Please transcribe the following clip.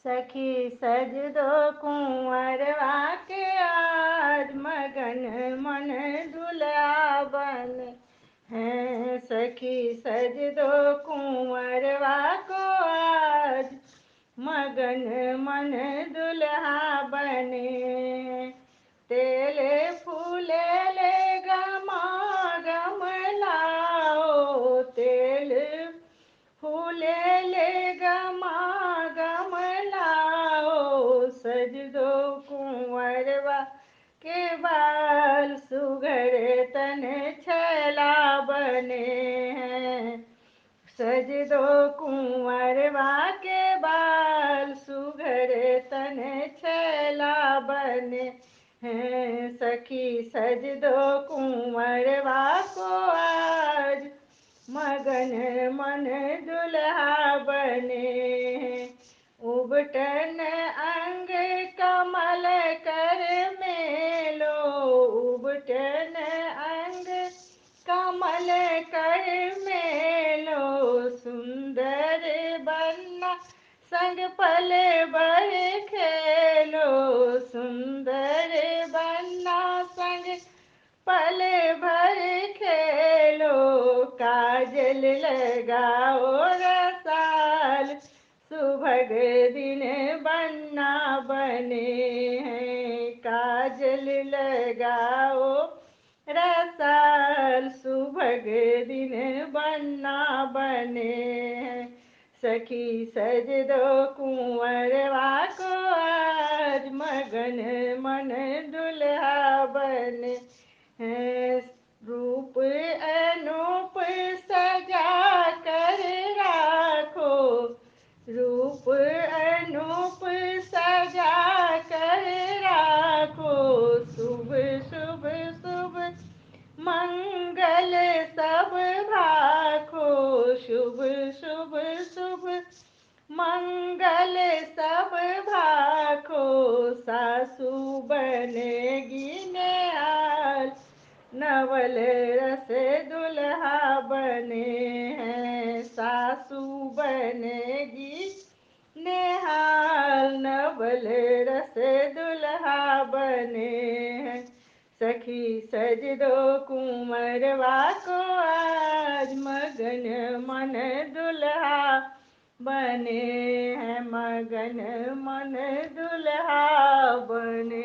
सखी सज दो कुंवरवा के आज मगन मन दुल्हा बने हैं। सखी सज दो कुंवरवा को आज मगन मन दुल्हा बने। तेल फूले ले गमागम लाओ, तेल फूले ले गमागम लाओ। सज दो कुंवरवा के बाल सुघड़ तन छैला बने हैं। सज दो कुंवरवा के बाल सुघड़ तन छैला बने हैं। सखी सज दो कुंवरवा को आज मगन मन दुल्हा बने हैं। उबटन अंग कमल कर मेलो, उबटन अंग कमल कर मेलो। सुंदर बन्ना संग पल भर खेलो, सुंदर बन्ना संग पल भर खेलो। काजल लगाओ रसाल सुभग दिन बन्ना बने हैं। काजल लगाओ रसाल सुभग दिन बन्ना बने हैं। सखी सज दो कुंवरवा को आज मगन मन दुल्हा बने हैं। रूप अनूप सजा कर राखो, रूप अनूप सजा कर राखो। शुभ शुभ शुभ मंगल सब भाखो, शुभ शुभ शुभ मंगल सब भाखो। सासू बनेगी नेहाल नवल रस दुल्हा बने हैं। सासू बनेगी नेहाल नवल रस दुल्हा बने हैं। सखी सज दो कुंवरवा को आज मगन मन दुल्हा बने हैं। मगन मन दुल्हा बने